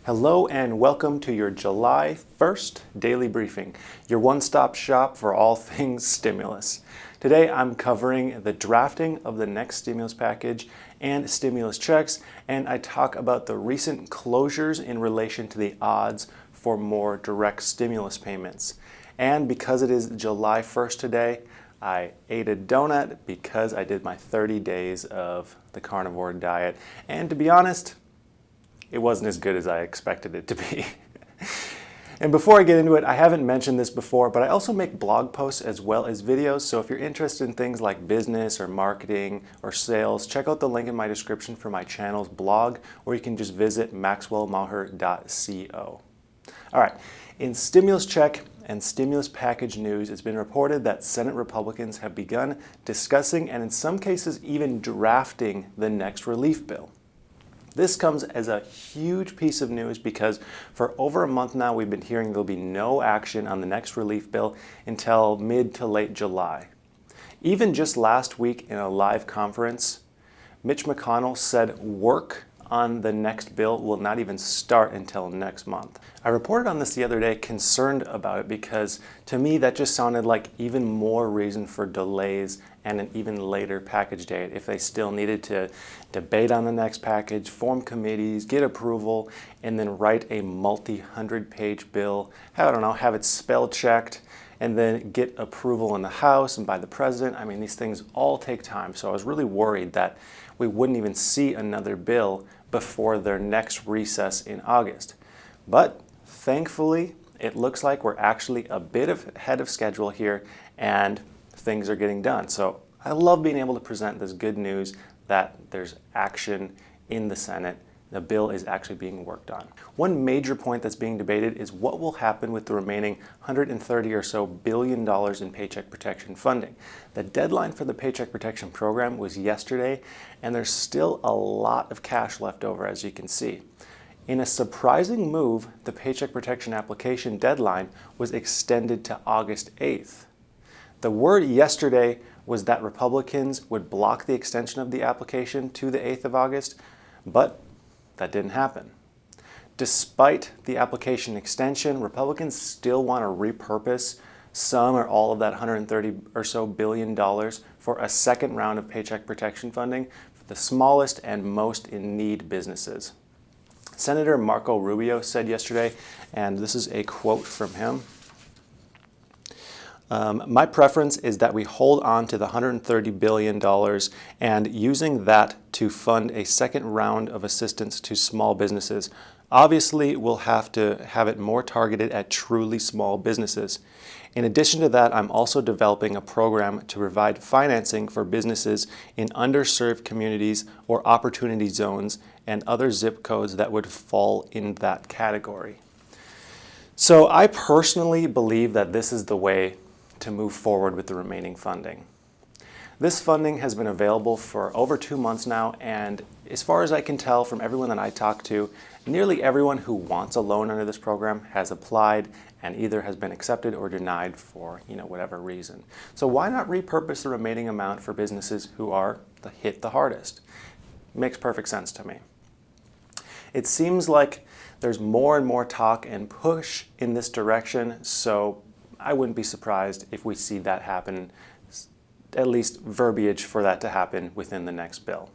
Hello and welcome to your July 1st daily briefing, your one-stop shop for all things stimulus. Today I'm covering the drafting of the next stimulus package and stimulus checks, and I talk about the recent closures in relation to the odds for more direct stimulus payments. And because it is July 1st today, I ate a donut because I did my 30 days of the carnivore diet, and to be honest, it wasn't as good as I expected it to be. And before I get into it, I haven't mentioned this before, but I also make blog posts as well as videos. So if you're interested in things like business or marketing or sales, check out the link in my description for my channel's blog, or you can just visit maxwellmaher.co. All right, in stimulus check and stimulus package news, it's been reported that Senate Republicans have begun discussing and in some cases even drafting the next relief bill. This comes as a huge piece of news because for over a month now we've been hearing there'll be no action on the next relief bill until mid to late July. Even just last week in a live conference, Mitch McConnell said work on the next bill will not even start until next month. I reported on this the other day, concerned about it because to me that just sounded like even more reason for delays and an even later package date if they still needed to debate on the next package, form committees, get approval, and then write a multi-hundred-page bill, have it spell checked, and then get approval in the House and by the President. I mean, these things all take time, so I was really worried that we wouldn't even see another bill before their next recess in August. But thankfully, it looks like we're actually a bit ahead of schedule here and things are getting done. So I love being able to present this good news that there's action in the Senate. The bill is actually being worked on. One major point that's being debated is what will happen with the remaining 130 or so billion dollars in Paycheck Protection funding. The deadline for the Paycheck Protection program was yesterday, and there's still a lot of cash left over, as you can see. In a surprising move, the Paycheck Protection application deadline was extended to August 8th. The word yesterday was that Republicans would block the extension of the application to the 8th of August, but that didn't happen. Despite the application extension, Republicans still want to repurpose some or all of that 130 or so billion dollars for a second round of Paycheck Protection funding for the smallest and most in need businesses. Senator Marco Rubio said yesterday, and this is a quote from him, my preference is that we hold on to the $130 billion and using that to fund a second round of assistance to small businesses. Obviously, we'll have to have it more targeted at truly small businesses. In addition to that, I'm also developing a program to provide financing for businesses in underserved communities or opportunity zones and other zip codes that would fall in that category. So I personally believe that this is the way to move forward with the remaining funding. This funding has been available for over 2 months now, and as far as I can tell from everyone that I talked to, nearly everyone who wants a loan under this program has applied and either has been accepted or denied for whatever reason. So why not repurpose the remaining amount for businesses who are hit the hardest? Makes perfect sense to me. It seems like there's more and more talk and push in this direction, so I wouldn't be surprised if we see that happen, at least verbiage for that to happen within the next bill.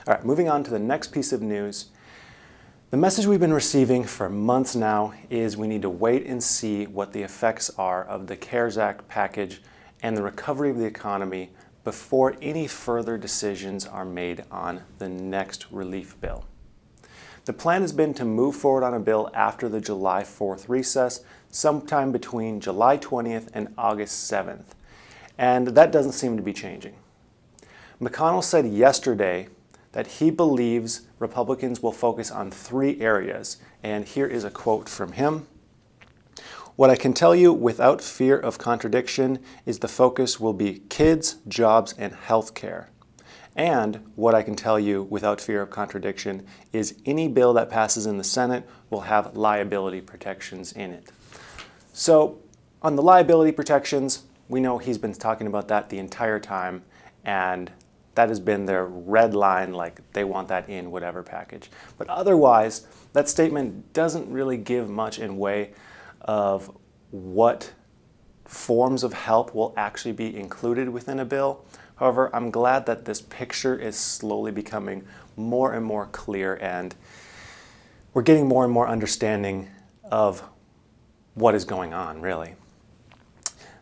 All right, moving on to the next piece of news. The message we've been receiving for months now is we need to wait and see what the effects are of the CARES Act package and the recovery of the economy before any further decisions are made on the next relief bill. The plan has been to move forward on a bill after the July 4th recess, sometime between July 20th and August 7th. And that doesn't seem to be changing. McConnell said yesterday that he believes Republicans will focus on 3 areas. And here is a quote from him. What I can tell you without fear of contradiction is the focus will be kids, jobs, and health care. And what I can tell you without fear of contradiction is any bill that passes in the Senate will have liability protections in it. So on the liability protections, we know he's been talking about that the entire time, and That has been their red line, like they want that in whatever package. But otherwise, that statement doesn't really give much in way of what forms of help will actually be included within a bill. However, I'm glad that this picture is slowly becoming more and more clear, and we're getting more and more understanding of what is going on, really.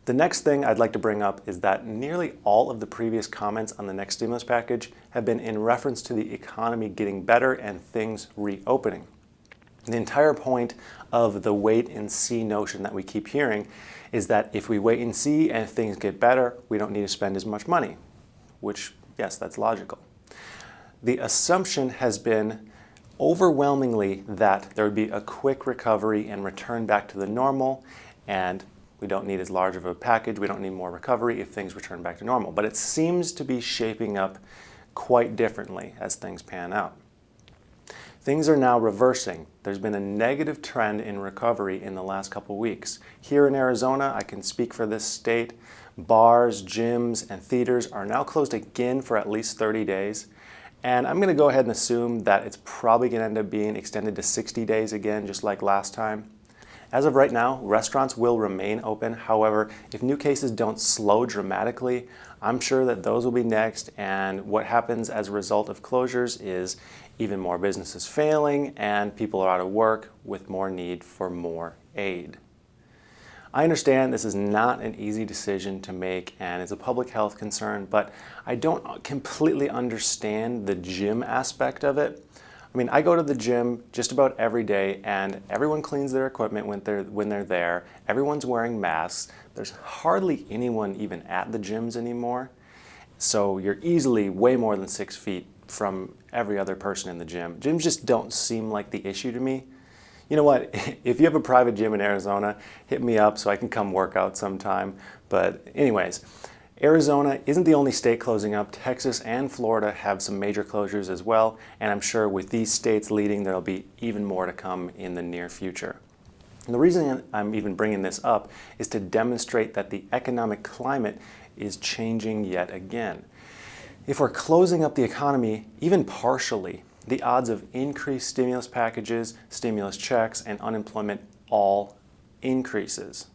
The next thing I'd like to bring up is that nearly all of the previous comments on the next stimulus package have been in reference to the economy getting better and things reopening. The entire point of the wait and see notion that we keep hearing is that if we wait and see and things get better, we don't need to spend as much money, which, yes, that's logical. The assumption has been overwhelmingly that there would be a quick recovery and return back to the normal, and we don't need as large of a package, we don't need more recovery if things return back to normal. But it seems to be shaping up quite differently as things pan out. Things are now reversing. There's been a negative trend in recovery in the last couple weeks. Here in Arizona, I can speak for this state, bars, gyms, and theaters are now closed again for at least 30 days. And I'm going to go ahead and assume that it's probably going to end up being extended to 60 days again, just like last time. As of right now, restaurants will remain open. However, if new cases don't slow dramatically, I'm sure that those will be next, and what happens as a result of closures is even more businesses failing and people are out of work with more need for more aid. I understand this is not an easy decision to make and it's a public health concern, but I don't completely understand the gym aspect of it. I mean, I go to the gym just about every day and everyone cleans their equipment when they're there. Everyone's wearing masks. There's hardly anyone even at the gyms anymore. So you're easily way more than 6 feet from every other person in the gym. Gyms just don't seem like the issue to me. You know what? If you have a private gym in Arizona, hit me up so I can come work out sometime. But anyways, Arizona isn't the only state closing up. Texas and Florida have some major closures as well, and I'm sure with these states leading, there'll be even more to come in the near future. And the reason I'm even bringing this up is to demonstrate that the economic climate is changing yet again. If we're closing up the economy, even partially, the odds of increased stimulus packages, stimulus checks, and unemployment all increases.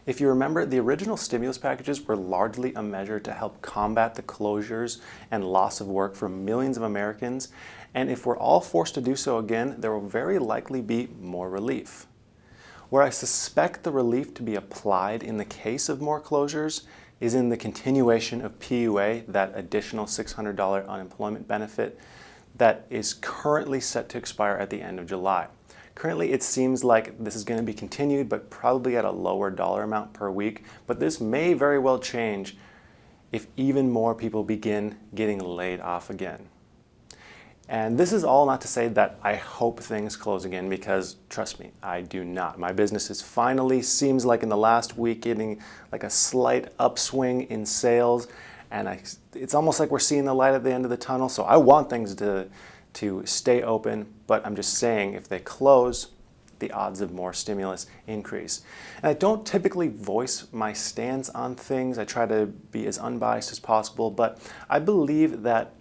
If you remember, the original stimulus packages were largely a measure to help combat the closures and loss of work for millions of Americans, and if we're all forced to do so again, there will very likely be more relief. Where I suspect the relief to be applied in the case of more closures is in the continuation of PUA, that additional $600 unemployment benefit that is currently set to expire at the end of July. Currently, it seems like this is going to be continued, but probably at a lower dollar amount per week. But this may very well change if even more people begin getting laid off again. And this is all not to say that I hope things close again, because trust me, I do not. My business is finally, seems like in the last week, getting like a slight upswing in sales. And it's almost like we're seeing the light at the end of the tunnel. So I want things to stay open, but I'm just saying if they close, the odds of more stimulus increase. And I don't typically voice my stance on things. I try to be as unbiased as possible, but I believe that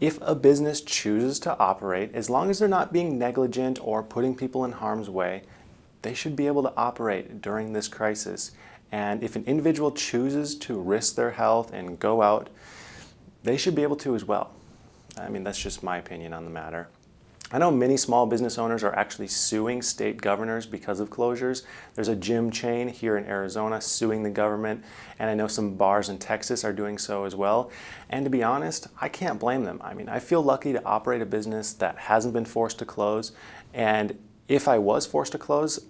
if a business chooses to operate, as long as they're not being negligent or putting people in harm's way, they should be able to operate during this crisis. And if an individual chooses to risk their health and go out, they should be able to as well. I mean, that's just my opinion on the matter. I know many small business owners are actually suing state governors because of closures. There's a gym chain here in Arizona suing the government, and I know some bars in Texas are doing so as well. And to be honest, I can't blame them. I mean, I feel lucky to operate a business that hasn't been forced to close, and if I was forced to close,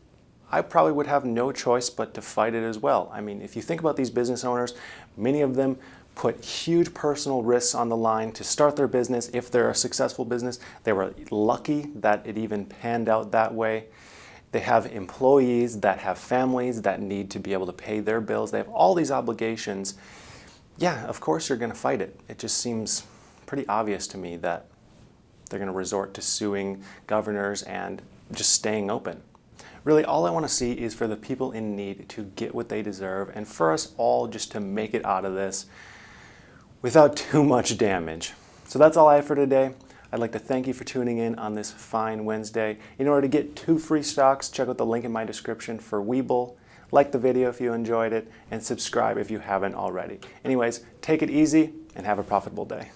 I probably would have no choice but to fight it as well. I mean, if you think about these business owners, many of them put huge personal risks on the line to start their business. If they're a successful business, they were lucky that it even panned out that way. They have employees that have families that need to be able to pay their bills. They have all these obligations. Yeah, of course you're going to fight it. It just seems pretty obvious to me that they're going to resort to suing governors and just staying open. Really, all I want to see is for the people in need to get what they deserve, and for us all just to make it out of this without too much damage. So that's all I have for today. I'd like to thank you for tuning in on this fine Wednesday. In order to get 2 free stocks, check out the link in my description for Webull. Like the video if you enjoyed it, and subscribe if you haven't already. Anyways, take it easy and have a profitable day.